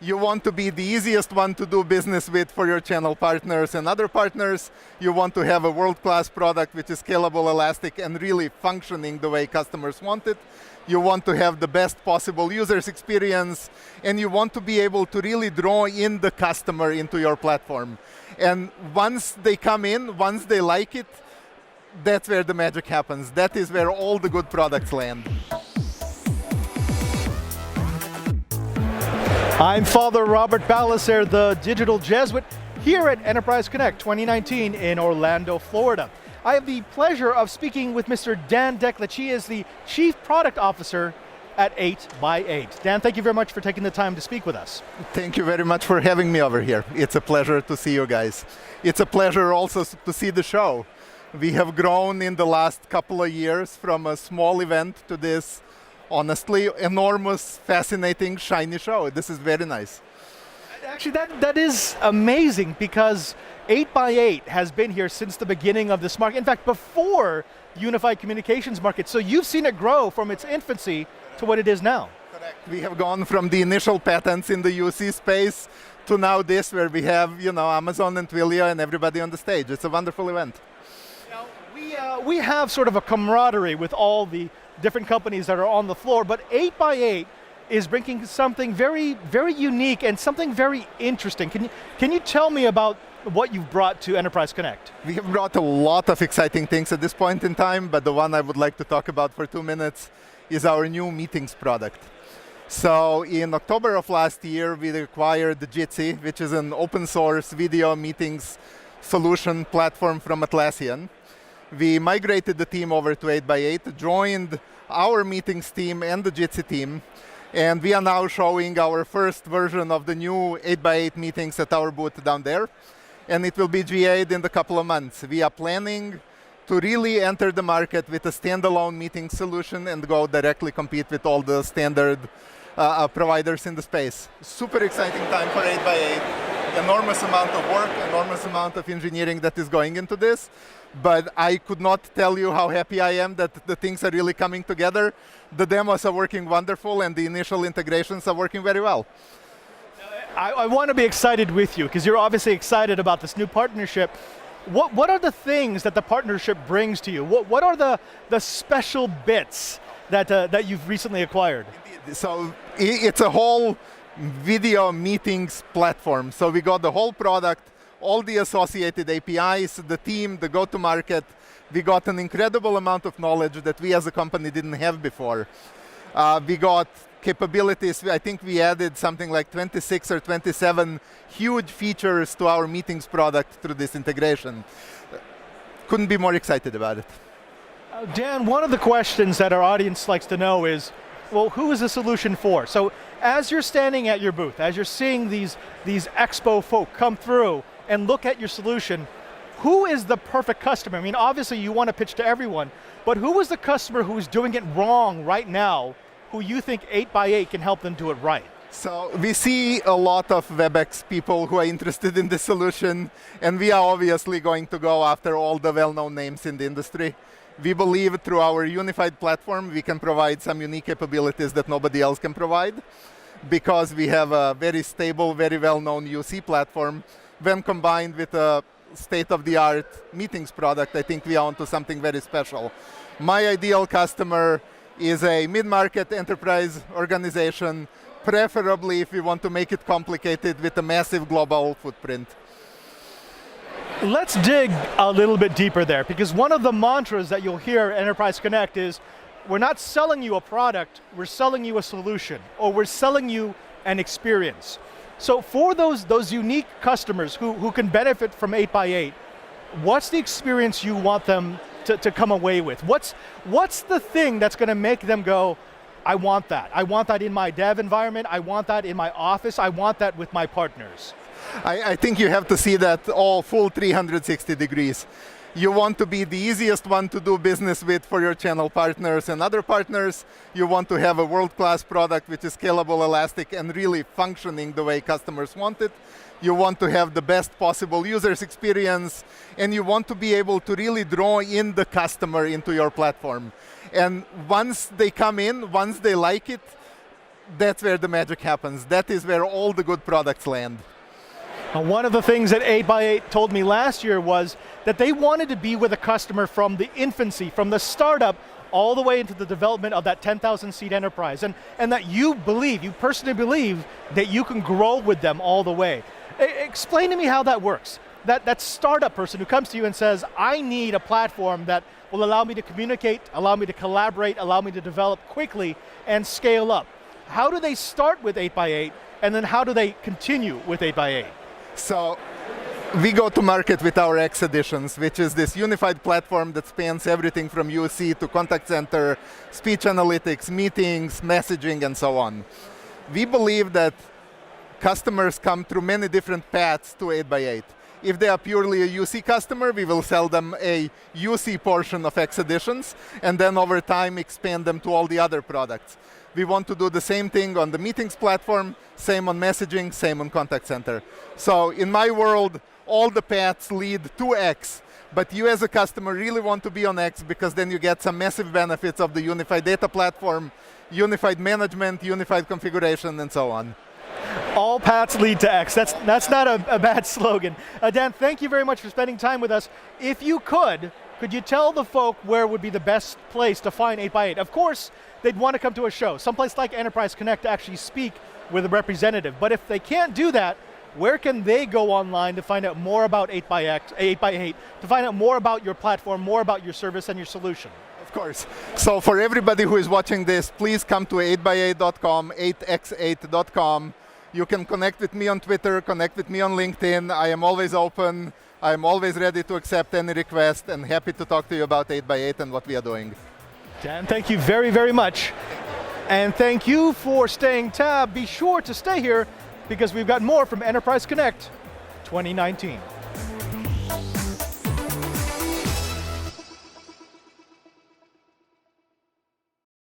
You want to be the easiest one to do business with for your channel partners and other partners. You want to have a world-class product which is scalable, elastic, and really functioning the way customers want it. You want to have the best possible user's experience, and you want to be able to really draw in the customer into your platform. And once they come in, once they like it, that's where the magic happens. That is where all the good products land. I'm Father Robert Balaser, the Digital Jesuit, here at Enterprise Connect 2019 in Orlando, Florida. I have the pleasure of speaking with Mr. Dan Deklick. He is the Chief Product Officer at 8x8. Dan, thank you very much for taking the time to speak with us. Thank you very much for having me over here. It's a pleasure to see you guys. It's a pleasure also to see the show. We have grown in the last couple of years from a small event to this honestly enormous, fascinating, shiny show. This is very nice. Actually, that is amazing because 8x8 has been here since the beginning of this market. In fact, before unified communications market. So you've seen it grow from its infancy to what it is now. Correct. We have gone from the initial patents in the UC space to now this, where we have, Amazon and Twilio and everybody on the stage. It's a wonderful event. Now, we have sort of a camaraderie with all the different companies that are on the floor, but 8x8 is bringing something very, very unique and something very interesting. Can you tell me about what you've brought to Enterprise Connect? We have brought a lot of exciting things at this point in time, but the one I would like to talk about for 2 minutes is our new meetings product. So in October of last year, we acquired Jitsi, which is an open source video meetings solution platform from Atlassian. We migrated the team over to 8x8, joined our meetings team and the Jitsi team, and we are now showing our first version of the new 8x8 meetings at our booth down there, and it will be GA'd in a couple of months. We are planning to really enter the market with a standalone meeting solution and go directly compete with all the standard providers in the space. Super exciting time for 8x8. Enormous amount of work, enormous amount of engineering that is going into this. But I could not tell you how happy I am that the things are really coming together. The demos are working wonderful and the initial integrations are working very well. I want to be excited with you because you're obviously excited about this new partnership. What are the things that the partnership brings to you? What are the special bits that you've recently acquired? So it's a whole video meetings platform. So we got the whole product, all the associated APIs, the team, the go-to-market. We got an incredible amount of knowledge that we as a company didn't have before. We got capabilities. I think we added something like 26 or 27 huge features to our meetings product through this integration. Couldn't be more excited about it. Dan, one of the questions that our audience likes to know is, well, who is the solution for? So as you're standing at your booth, as you're seeing these expo folk come through and look at your solution, who is the perfect customer? I mean, obviously you want to pitch to everyone, but who is the customer who's doing it wrong right now, who you think 8x8 can help them do it right? So we see a lot of WebEx people who are interested in this solution, and we are obviously going to go after all the well-known names in the industry. We believe through our unified platform, we can provide some unique capabilities that nobody else can provide, because we have a very stable, very well-known UC platform. When combined with a state-of-the-art meetings product, I think we are onto something very special. My ideal customer is a mid-market enterprise organization, preferably if we want to make it complicated with a massive global footprint. Let's dig a little bit deeper there, because one of the mantras that you'll hear at Enterprise Connect is, we're not selling you a product, we're selling you a solution, or we're selling you an experience. So for those unique customers who can benefit from 8x8, what's the experience you want them to come away with? What's the thing that's going to make them go, I want that. I want that in my dev environment, I want that in my office, I want that with my partners. I think you have to see that all full 360 degrees. You want to be the easiest one to do business with for your channel partners and other partners. You want to have a world-class product which is scalable, elastic, and really functioning the way customers want it. You want to have the best possible user's experience, and you want to be able to really draw in the customer into your platform. And once they come in, once they like it, that's where the magic happens. That is where all the good products land. One of the things that 8x8 told me last year was that they wanted to be with a customer from the infancy, from the startup, all the way into the development of that 10,000 seat enterprise, and that you personally believe that you can grow with them all the way. Explain to me how that works. That startup person who comes to you and says, I need a platform that will allow me to communicate, allow me to collaborate, allow me to develop quickly and scale up. How do they start with 8x8, and then how do they continue with 8x8? So we go to market with our X editions, which is this unified platform that spans everything from UC to contact center, speech analytics, meetings, messaging, and so on. We believe that customers come through many different paths to 8x8. If they are purely a UC customer, we will sell them a UC portion of X editions, and then over time expand them to all the other products. We want to do the same thing on the meetings platform, same on messaging, same on contact center. So in my world, all the paths lead to X, but you as a customer really want to be on X because then you get some massive benefits of the unified data platform, unified management, unified configuration, and so on. All paths lead to X. That's not a bad slogan. Dan, thank you very much for spending time with us. If you could you tell the folk where would be the best place to find 8x8? Of course, they'd want to come to a show, someplace like Enterprise Connect to actually speak with a representative. But if they can't do that, where can they go online to find out more about 8x8, to find out more about your platform, more about your service and your solution? Of course. So for everybody who is watching this, please come to 8x8.com, 8x8.com. You can connect with me on Twitter, connect with me on LinkedIn. I am always open. I am always ready to accept any request and happy to talk to you about 8x8 and what we are doing. Dan, thank you very, very much. And thank you for staying tab. Be sure to stay here because we've got more from Enterprise Connect 2019.